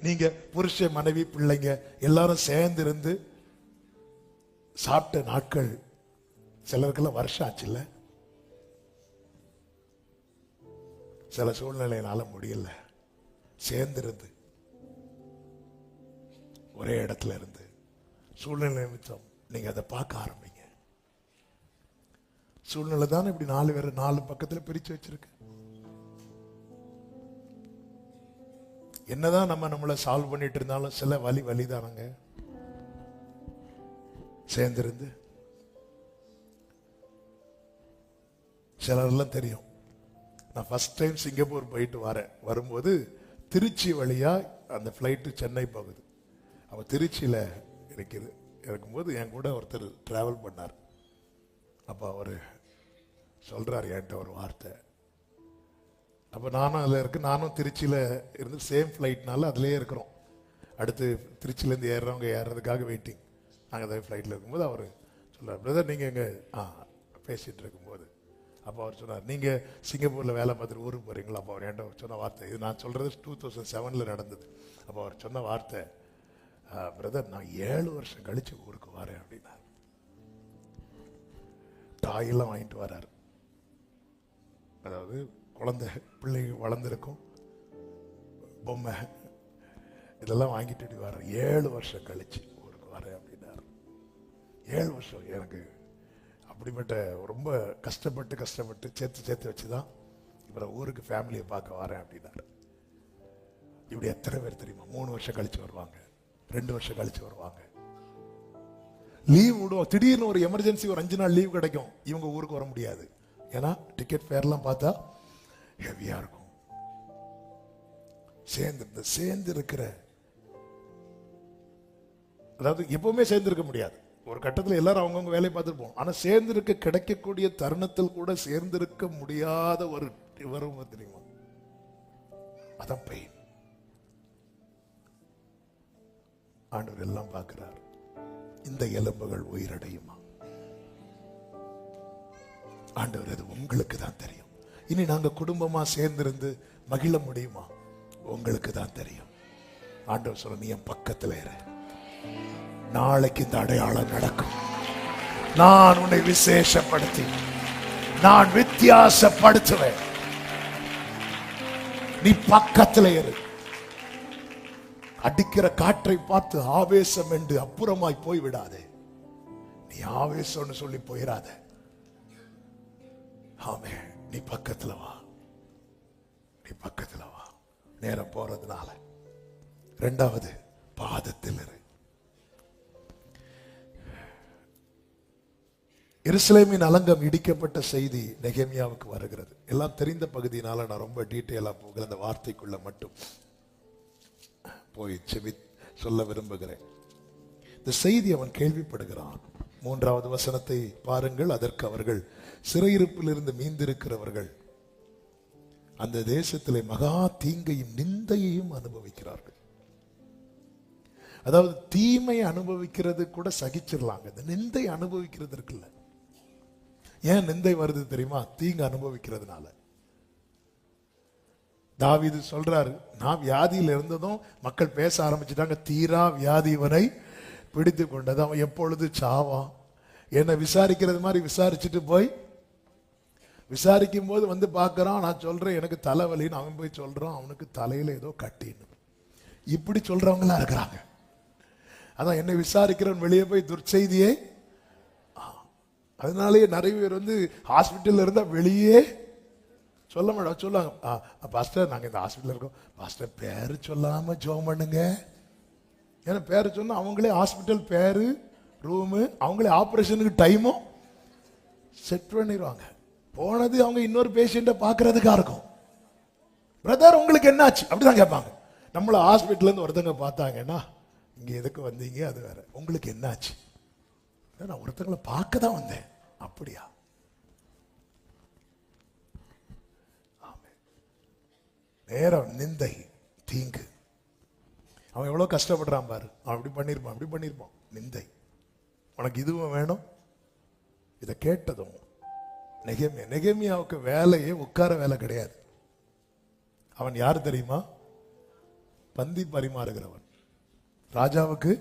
நீங்க புருஷ மனைவி பிள்ளைங்க எல்லாரும் சேர்ந்து இருந்து சாப்பிட்ட நாட்கள் சிலருக்கெல்லாம் வருஷம் ஆச்சுல்ல. சில சூழ்நிலையினால முடியல. சேர்ந்திருந்து ஒரே இடத்துல இருந்து சூழ்நிலை நிமித்தம் நீங்க அதை பார்க்க ஆரம்பிங்க. சூழ்நிலை தானே இப்படி 4 பேர் 4 பக்கத்துல பிரிச்சு வச்சிருக்கு. என்னதான் நம்ம நம்மளை சால்வ் பண்ணிட்டு இருந்தாலும் சில வலிதானங்க. சேர்ந்திருந்து சிலரெல்லாம் தெரியும். நான் ஃபர்ஸ்ட் டைம் சிங்கப்பூர் போயிட்டு வரும்போது திருச்சி வழியா அந்த ஃப்ளைட்டு சென்னை போகுது. அப்ப திருச்சியில இருக்கும்போது என் கூட ஒருத்தர் டிராவல் பண்ணார். அப்ப அவரு சொல்றாரு என்கிட்ட ஒரு வார்த்தை. அப்ப நானும் அதுல நானும் திருச்சியில இருந்து சேம் ஃப்ளைட்னால அதுலயே இருக்கிறோம். அடுத்து திருச்சியில இருந்து ஏறுறவங்க ஏறுறதுக்காக வெயிட்டிங். நாங்கள் அதே ஃப்ளைட்ல இருக்கும்போது அவர் சொல்றாரு, பிரதர் நீங்க எங்க பேசிட்டு இருக்கும்போது அப்போ அவர் சொன்னார், நீங்க சிங்கப்பூர்ல வேலை பார்த்துட்டு ஊருக்கு போறீங்களா? அப்போ அவர் என்கிட்ட சொன்ன வார்த்தை, இது நான் சொல்றது 2007 நடந்தது. அப்போ அவர் சொன்ன வார்த்தை, பிரதர் நான் 7 வருஷம் கழிச்சு ஊருக்கு வரேன் அப்படின்னா. டாயெல்லாம் வாங்கிட்டு வர்றாரு. அதாவது குழந்தை பிள்ளை வளர்ந்துருக்கும், பொம்மை இதெல்லாம் வாங்கிட்டு வர்ற 7 வருஷம் கழிச்சு ஊருக்கு வரேன் அப்படின்னாரு. 7 வருஷம் எனக்கு அப்படிப்பட்ட ரொம்ப கஷ்டப்பட்டு சேர்த்து வச்சுதான் இவரை ஊருக்கு ஃபேமிலியை பார்க்க வரேன் அப்படின்னாரு. இப்படி எத்தனை பேர் தெரியுமா 3 வருஷம் கழிச்சு வருவாங்க, 2 வருஷம் கழிச்சு வருவாங்க. லீவ் விடுவோம், திடீர்னு ஒரு எமர்ஜென்சி ஒரு 5 நாள் லீவ் கிடைக்கும். இவங்க ஊருக்கு வர முடியாது. ஏன்னா டிக்கெட் ஃபேர்லாம் பார்த்தா ஹெவியா இருக்கும். சேர்ந்து இருக்கிற, அதாவது எப்பவுமே சேர்ந்து இருக்க முடியாது. ஒரு கட்டத்தில் எல்லாரும் அவங்கவுங்க வேலையை பார்த்துருப்போம். ஆனா சேர்ந்து இருக்க கிடைக்கக்கூடிய தருணத்தில் கூட சேர்ந்து இருக்க முடியாத ஒரு வரும் தெரியுமா, அதான் பெயின். ஆண்டவர் எல்லாம் பார்க்கிறார். இந்த எலும்புகள் உயிரடையுமா? ஆண்டவர் அது உங்களுக்கு தான் தெரியும். இனி நாங்க குடும்பமா சேர்ந்திருந்து மகிழ முடியுமா? உங்களுக்கு தான் தெரியும். ஆண்டவர் சொல்ல, நீ என் பக்கத்துல இரு, நாளைக்கு இந்த அடையாளம் நடக்கும். நான் உன்னை விசேஷப்படுத்தி நான் வித்தியாசப்படுத்துவேன். நீ பக்கத்துல இரு. அடிக்கிற காற்றை பார்த்து ஆவேசம் என்று அப்புறமாய் போய் விடாதே. நீ ஆவேசம்னு சொல்லி போயிடாத. ஆமே, நீ பக்கத்துல வா, நீ பக்கத்துல வா. நேரம் போறதுனால 2வது பாதத்தில் இரு. எருசலேமின் அலங்கம் இடிக்கப்பட்ட செய்தி நெகேமியாவுக்கு வருகிறது. எல்லாம் தெரிந்த பகுதியினால நான் ரொம்ப டீட்டெயிலா போகிற அந்த வார்த்தைக்குள்ள மட்டும் போய் சொல்ல விரும்புகிறேன். இந்த செய்தி அவன் கேள்விப்படுகிறான். 3வது வசனத்தை பாருங்கள். அதற்கு அவர்கள் சிறையிருப்பில் இருந்து மீந்திருக்கிறவர்கள் அந்த தேசத்திலே மகா தீங்கையும் நிந்தையையும் அனுபவிக்கிறார்கள். அதாவது தீமை அனுபவிக்கிறது கூட சகிச்சிடலாங்க, இந்த நிந்தை அனுபவிக்கிறது இருக்குல்ல. ஏன் நிந்தை வருது தெரியுமா? தீங்கு அனுபவிக்கிறதுனால. தாவீது சொல்றாரு, நான் வியாதியில் இருந்ததும் மக்கள் பேச ஆரம்பிச்சுட்டாங்க, தீரா வியாதி இவனை பிடித்து கொண்டது, அவன் எப்பொழுது சாவான். என்னை விசாரிக்கிறது மாதிரி விசாரிச்சுட்டு போய் விசாரிக்கும் போது வந்து பார்க்கறான், நான் சொல்றேன் எனக்கு தலைவலின்னு. அவன் போய் சொல்றான் அவனுக்கு தலையில ஏதோ கட்டின்னு. இப்படி சொல்றவங்களா இருக்கிறாங்க. அதான் என்னை விசாரிக்கிறவன் வெளியே போய் துர்ச்செய்தியே. அதனாலேயே நிறைய பேர் வந்து ஹாஸ்பிட்டல் இருந்தா வெளியே சொல்ல மாட்டோம். சொல்லுவாங்க, பாஸ்டர் நாங்க இந்த ஹாஸ்பிட்டல் இருக்கோம், பாஸ்டர் பேரு சொல்லாம ஜெபம் பண்ணுங்க. ஏன்னா பேரு சொன்னா அவங்களே ஹாஸ்பிட்டல் பேரு, ரூமு, அவங்களே ஆபரேஷனுக்கு டைமும் செட் பண்ணிடுவாங்க. போனது அவங்க இன்னொரு பேஷண்ட்டை பார்க்கறதுக்கா இருக்கும். பிரதர் உங்களுக்கு என்னாச்சு அப்படிதான் கேட்பாங்க. நம்மள ஹாஸ்பிட்டல்ல இருந்து ஒருத்தங்க பார்த்தாங்கன்னா, இங்க எதுக்கு வந்தீங்க, அது வேற, உங்களுக்கு என்னாச்சு? நான் ஒருத்தங்களை பார்க்க தான் வந்தேன். அப்படியா? நேரம் நிந்தை தீங்கு. அவன் எவ்வளவு கஷ்டப்படுறான் பாரு. அவன் அப்படி பண்ணிருப்பான் நிந்தை. உனக்கு இதுவும் வேணும். இதை கேட்டதும் நெகேமியாவுக்கு வேலையே உட்கார வேலை கிடையாது. அவன் யார் தெரியுமா? பந்தி பரிமாறுகிறவன், ராஜாவுக்கு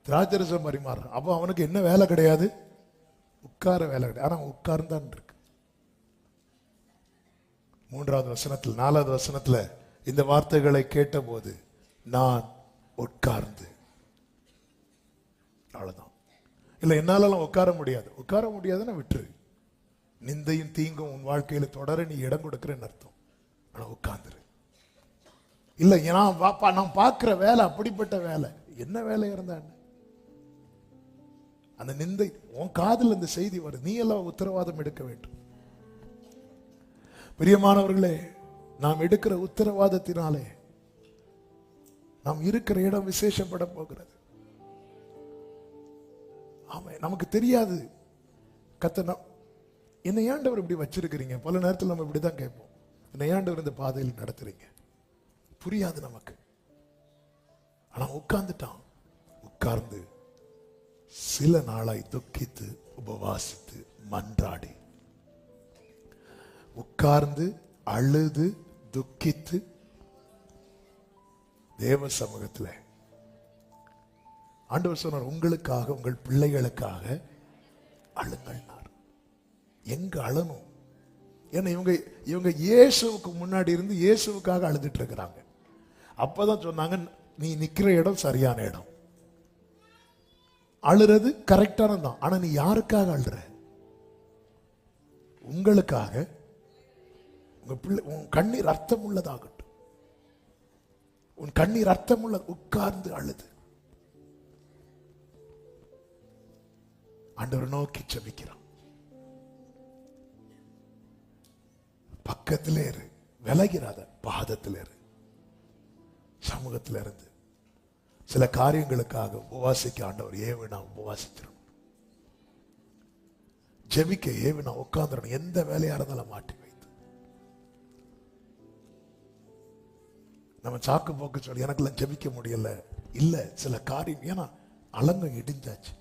திராட்சரசம் பரிமாறுறான். அப்போ அவனுக்கு என்ன வேலை கிடையாது? உட்கார வேலை கிடையாது. ஆனா உட்கார்ந்தான் இருக்கு. 3வது வசனத்தில் 4வது வசனத்துல இந்த வார்த்தைகளை கேட்ட போது நான் உட்கார்ந்து. அவ்வளவுதான். இல்ல என்னாலலாம் உட்கார முடியாது. உட்கார முடியாதுன்னா விட்டுரு. நிந்தையும் தீங்கும் உன் வாழ்க்கையில தொடர நீ இடம் கொடுக்கிறேன்னு அர்த்தம். ஆனா உட்கார்ந்துரு. இல்ல நான் பார்க்கிற வேலை அப்படிப்பட்ட வேலை. என்ன வேலை இருந்தா அந்த நிந்தை உன் காதில் அந்த செய்தி வரும், நீ எல்லாம் உத்தரவாதம் எடுக்க வேண்டும். பிரியமானவர்களே, நாம் எடுக்கிற உத்தரவாதத்தினாலே நாம் இருக்கிற இடம் விசேஷப்பட போகிறது. ஆமா, நமக்கு தெரியாது கர்த்தர் என்னை ஆண்டவர் இப்படி வச்சிருக்கிறீங்க. பல நேரத்தில் நம்ம இப்படிதான் கேட்போம், என்னை ஆண்டவர் இந்த பாதையில் நடத்துறீங்க. புரியாது நமக்கு. ஆனா உட்கார்ந்துட்டான். உட்கார்ந்து சில நாளாய் துக்கித்து உபவாசித்து மன்றாடி, உட்கார்ந்து அழுது துக்கித்து தேவ சமூகத்தில் ஆண்டவர் சொன்னார், உங்களுக்காக உங்கள் பிள்ளைகளுக்காக அழுங்கள். எங்க அழணும்? ஏன்னா இவங்க இயேசுவுக்கு முன்னாடி இருந்து இயேசுவுக்காக அழுதுட்டு இருக்கிறாங்க. அப்பதான் சொன்னாங்க, நீ நிக்கிற இடம் சரியான இடம், அழுறது கரெக்டானதான். ஆனா நீ யாருக்காக அழுற? உங்களுக்காக. உங்க பிள்ளை, உன் கண்ணீர் அர்த்தம் உள்ளதாகட்டும். உன் கண்ணீர் அர்த்தம் உள்ள உட்கார்ந்து அழுது ஆண்டவர் நோக்கி ஜெபிக்கிறான். பக்கத்திலே இரு, விலகிறாத, பாதத்தில் இரு. சமூகத்தில் இருந்து சில காரியங்களுக்காக உபவாசிக்க ஆண்டவர் ஏவினா உபவாசிச்சிடணும். ஜெபிக்க ஏவினா உட்கார்ந்துடணும். எந்த வேலையா இருந்தாலும் மாட்டி வைத்து நம்ம சாக்கு போக்கு சொல்லி எனக்கெல்லாம் ஜெபிக்க முடியல. இல்ல, சில காரியம், ஏன்னா அலங்கம் இடிஞ்சாச்சு.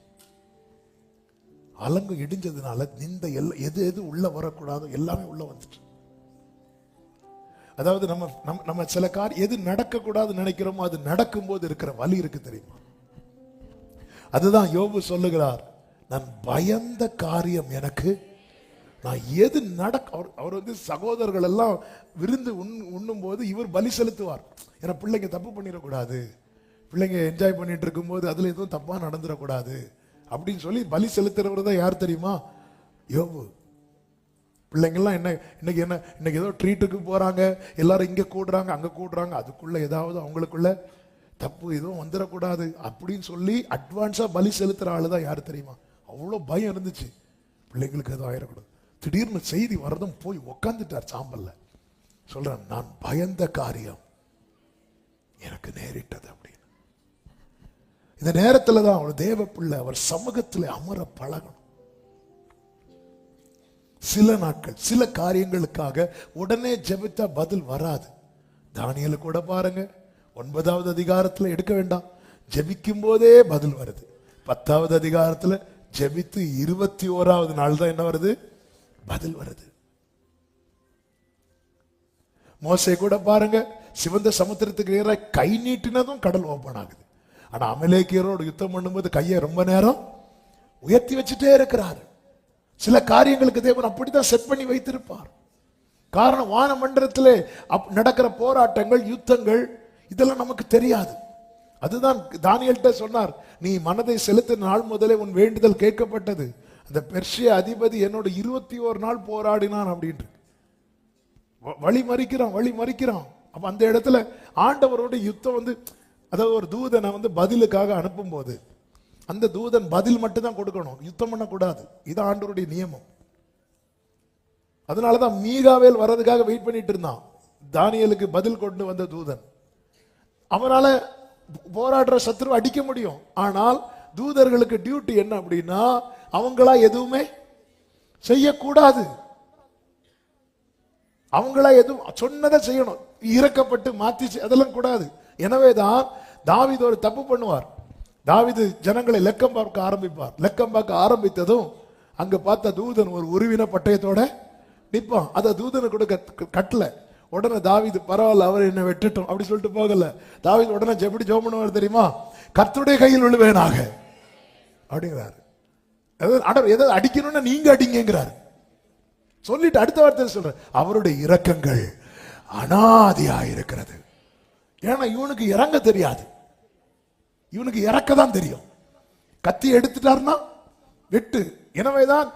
அலங்கம் இடிஞ்சதுனால இந்த எது எது உள்ள வரக்கூடாதோ எல்லாமே உள்ள வந்துட்டு. அதாவது நம்ம சில காரியம் எது நடக்க கூடாதுன்னு நினைக்கிறோமோ அது நடக்கும் போது இருக்கிற வலி இருக்கு தெரியுமா? அதுதான் யோபு சொல்லுகிறார், நான் பயந்த காரியம் எனக்கு, நான் எது அவர் வந்து சகோதரர்கள் எல்லாம் விருந்து உண்ணும் போது இவர் பலி செலுத்துவார். ஏன்னா பிள்ளைங்க தப்பு பண்ணிடக்கூடாது, பிள்ளைங்க என்ஜாய் பண்ணிட்டு இருக்கும் போது அதுல எதுவும் தப்பா நடந்துடக்கூடாது அப்படின்னு சொல்லி பலி செலுத்துறவர் தான் யார் தெரியுமா? யோபு. பிள்ளைங்கள்லாம் இன்னைக்கு ஏதோ ட்ரீட்டுக்கு போறாங்க, எல்லாரும் இங்க கூடுறாங்க அங்க கூடுறாங்க, அதுக்குள்ள ஏதாவது அவங்களுக்குள்ள தப்பு எதுவும் வந்துடக்கூடாது அப்படின்னு சொல்லி அட்வான்ஸா பலி செலுத்துற ஆளுதான் யாரு தெரியுமா? அவ்வளோ பயம் இருந்துச்சு, பிள்ளைங்களுக்கு எதுவும் ஆயிடக்கூடாது. திடீர்னு செய்தி வரதும் போய் உக்காந்துட்டார் சாம்பல்ல. சொல்றான், நான் பயந்த காரியம் எனக்கு நேரிட்டது அப்படின்னு. இந்த நேரத்துல தான் அவர் தேவ பிள்ளை அவர் சமூகத்தில் அமர பழகணும். சில நாட்கள் சில காரியங்களுக்காக உடனே ஜெபித்தா பதில் வராது. தானியேலு கூட பாருங்க, 9வது அதிகாரத்துல எடுக்க வேண்டாம், ஜெபிக்கும் போதே பதில் வருது. 10வது அதிகாரத்துல ஜெபித்து 21வது நாள் தான் என்ன வருது? பதில் வருது. மோசே கூட பாருங்க, சிவந்த சமுத்திரத்துக்கு நேராக கை நீட்டினதும் கடல் ஓபன் ஆகுது. ஆனா அமலேக்கியரோடு யுத்தம் பண்ணும்போது கையை ரொம்ப நேரம் உயர்த்தி வச்சுட்டே இருக்கிறாரு. சில காரியங்களுக்கு தேவன் அப்படித்தான் செட் பண்ணி வைத்திருப்பார். காரணம், வான மண்டலத்திலே நடக்கிற போராட்டங்கள், யுத்தங்கள், இதெல்லாம் நமக்கு தெரியாது. அதுதான் தானியேல்கிட்ட சொன்னார், நீ மனதை செலுத்தின நாள் முதலே உன் வேண்டுதல் கேட்கப்பட்டது. அந்த பெர்ஷிய அதிபதி என்னோட 21 நாள் போராடினான் அப்படின்ட்டு வழி மறிக்கிறான். அப்ப அந்த இடத்துல ஆண்டவரோட யுத்தம் வந்து, அதாவது ஒரு தூதனை வந்து பதிலுக்காக அனுப்பும் போது அந்த தூதன் பதில் மட்டும் தான் கொடுக்கணும், யுத்தம் பண்ணக்கூடாது. இது ஆண்டவருடைய நியமம். அதனாலதான் மீகாவேல் வர்றதுக்காக வெயிட் பண்ணிட்டு இருந்தான். தானியேலுக்கு பதில் கொண்டு வந்த தூதன், அவனால போராடுற சத்ரு அடிக்க முடியும். ஆனால் தூதர்களுக்கு டியூட்டி என்ன அப்படின்னா, அவங்களா எதுவுமே செய்யக்கூடாது. அவங்களா எதுவும் சொன்னதை செய்யணும், இறக்கப்பட்டு மாத்தி அதெல்லாம் கூடாது. எனவேதான் தாவீது ஒரு தப்பு பண்ணுவார். தாவீது ஜனங்களை லெக்கம் பார்க்க ஆரம்பிப்பார். லெக்கம் பார்க்க ஆரம்பித்ததும் அங்க பார்த்த தூதன் ஒரு உருவின பட்டயத்தோட நிற்பான். அதை தூதனு கொடுக்க கட்டல, உடனே தாவீது பரவாயில்ல, அவர் என்ன வெட்டட்டும் அப்படி சொல்லிட்டு போகல. தாவீது உடனே எப்படி ஜெபம் பண்ணுவார் தெரியுமா? கர்த்தருடைய கையில் விழுவேனாக அப்படிங்கிறாரு. ஏதாவது அடிக்கணும்னா நீங்க அடிங்கிறாரு. சொல்லிட்டு அடுத்த வார்த்தை சொல்ற, அவருடைய இரக்கங்கள் அனாதியா இருக்கிறது. ஏன்னா இவனுக்கு இறங்க தெரியாது, இவனுக்கு இறக்க தான் தெரியும். கத்தி எடுத்துட்டாருன்னா வெட்டு. எனவேதான்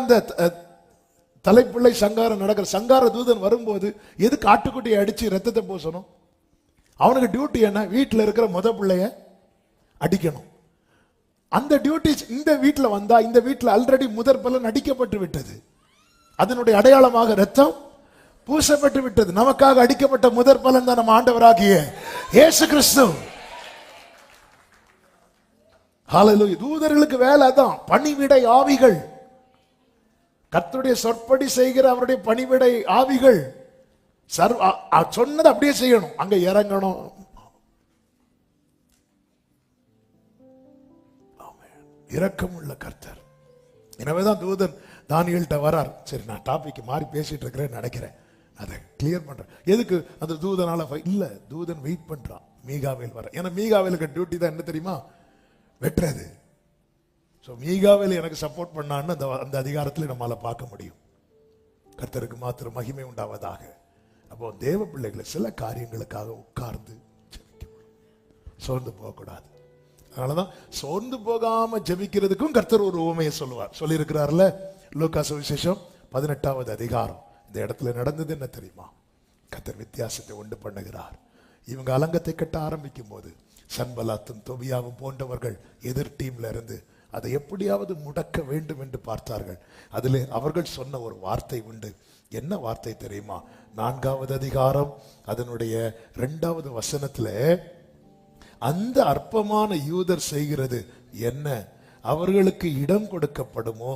இந்த தலைப்பிள்ளை சங்காரம் நடக்கிற சங்கார தூதன் வரும்போது எதுக்கு ஆட்டுக்குட்டியை அடிச்சு ரத்தத்தை பூசணும்? அவனுக்கு டியூட்டி என்ன? வீட்டில் இருக்கிற முத பிள்ளைய அடிக்கணும். அந்த டியூட்டி இந்த வீட்டில் வந்தா, இந்த வீட்டில் ஆல்ரெடி முதற் பலன் அடிக்கப்பட்டு விட்டது. அதனுடைய அடையாளமாக ரத்தம் பூசப்பட்டு விட்டது. நமக்காக அடிக்கப்பட்ட முதற் பலன் தான் நம்ம ஆண்டவராகிய இயேசு கிறிஸ்து. ஹல்லேலூயா. தூதர்களுக்கு வேலை தான் பணிவிடை ஆவிகள். கர்த்தருடைய சொற்படி செய்கிற அவருடைய பணிவிடை ஆவிகள் சொன்னது அப்படியே செய்யணும், அங்க இறங்கணும். இரக்கம் உள்ள கர்த்தர். எனவேதான் தூதன் தானியேல்கிட்ட வரார். சரி, நான் டாபிக் மாறி பேசிட்டு இருக்கிறேன்னு நினைக்கிறேன், அதை கிளியர் பண்றேன். எதுக்கு அந்த தூதனால இல்ல, தூதன் வெயிட் பண்றான் மீகாவேல் வர. ஏன்னா மீகாவேலுக்கு டியூட்டி தான் என்ன தெரியுமா? வெட்டுறது. மீகாவேல் எனக்கு சப்போர்ட் பண்ணான்னு அந்த அதிகாரத்தில் நம்மளால பார்க்க முடியும். கர்த்தருக்கு மாத்திரம் மகிமை உண்டாவதாக. அப்போ தேவ பிள்ளைகளை சில காரியங்களுக்காக உட்கார்ந்து சோர்ந்து போகக்கூடாது. அதனாலதான் சோர்ந்து போகாம ஜெபிக்கிறதுக்கும் கர்த்தர் ஒரு உவமையை சொல்லுவார். சொல்லியிருக்கிறார்ல, லூக்கா சுவிசேஷம் 18வது அதிகாரம். இந்த இடத்துல நடந்தது என்ன தெரியுமா? கர்த்தர் வித்தியாசத்தை உண்டு பண்ணுகிறார். இவங்க அலங்கத்தை கட்ட ஆரம்பிக்கும் போது சன்பலாத்தும் தொபியாவும் போன்றவர்கள் எதிர் டீம்ல இருந்து அதை எப்படியாவது முடக்க வேண்டும் என்று பார்த்தார்கள். அதில் அவர்கள் சொன்ன ஒரு வார்த்தை உண்டு. என்ன வார்த்தை தெரியுமா? 4வது அதிகாரம் அதனுடைய 2வது வசனத்துல, அந்த அற்பமான யூதர் செய்கிறது என்ன? அவர்களுக்கு இடம் கொடுக்கப்படுமோ?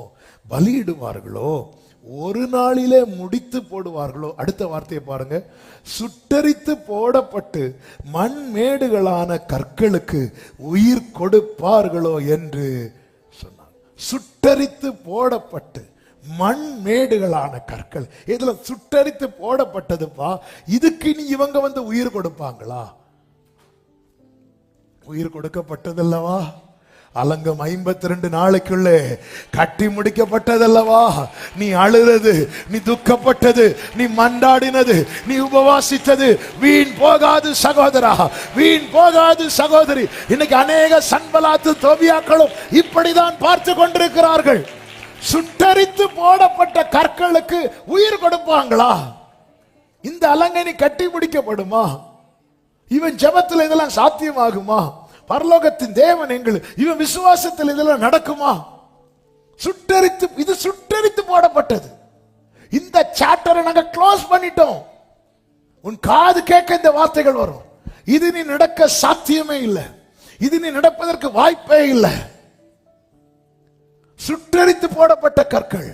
பலியிடுவார்களோ? ஒரு நாளிலே முடித்து போடுவார்களோ? அடுத்த வார்த்தையை பாருங்க. சுட்டரித்து போடப்பட்டு மண் மேடுகளான கற்களுக்கு உயிர் கொடுப்பார்களோ என்று சொன்னார். சுட்டரித்து போடப்பட்டு மண் மேடுகளான கற்கள். இதுல சுட்டரித்து போடப்பட்டதுப்பா. இதுக்கு நீ இவங்க வந்து உயிர் கொடுப்பாங்களா? உயிர் கொடுக்கப்பட்டதல்லவா? அலங்கம் 52 நாளைக்குள்ளே கட்டி முடிக்கப்பட்டதல்லவா? நீ அழுறது, நீ துக்கப்பட்டது, நீ மண்டாடினது, நீ உபவாசித்தது வீண் போகாது சகோதரா, வீண் போகாது சகோதரி. இன்னைக்கு அநேக சன்பலாத்து தோபியாக்களும் இப்படிதான் பார்த்து கொண்டிருக்கிறார்கள். சுட்டரித்து போடப்பட்ட கற்களுக்கு உயிர் கொடுப்பாங்களா? இந்த அலங்கனி கட்டி முடிக்கப்படுமா? இவன் ஜெபத்தில் இதெல்லாம் சாத்தியமாகுமா? பரலோகத்தின் தேவன் எங்களுக்கு இவன் விசுவாசத்தில் இதெல்லாம் நடக்குமா? சுட்டரித்து, இது சுட்டரித்து போடப்பட்டது. இந்த சாப்டரை நாங்க க்ளோஸ் பண்ணிட்டோம். உன் காது கேட்க இந்த வார்த்தைகள் வரும். இது நீ நடக்க சாத்தியமே இல்லை, இது நீ நடப்பதற்கு வாய்ப்பே இல்லை. சுட்டரித்து போடப்பட்ட கற்கள்.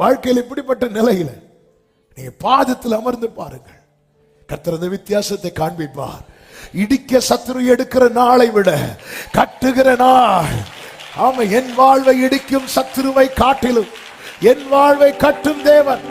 வாழ்க்கையில் இப்படிப்பட்ட நிலையில நீங்க பாதத்தில் அமர்ந்து பாருங்கள். கர்த்தர் அந்த வித்தியாசத்தை காண்பிப்பார். இடிக்க சத்துரு எடுக்கிற நாளை விட கட்டுகிற நாள். ஆமா, என் வாழ்வை இடிக்கும் சத்துருவை காட்டிலும் என் வாழ்வை கட்டும் தேவன்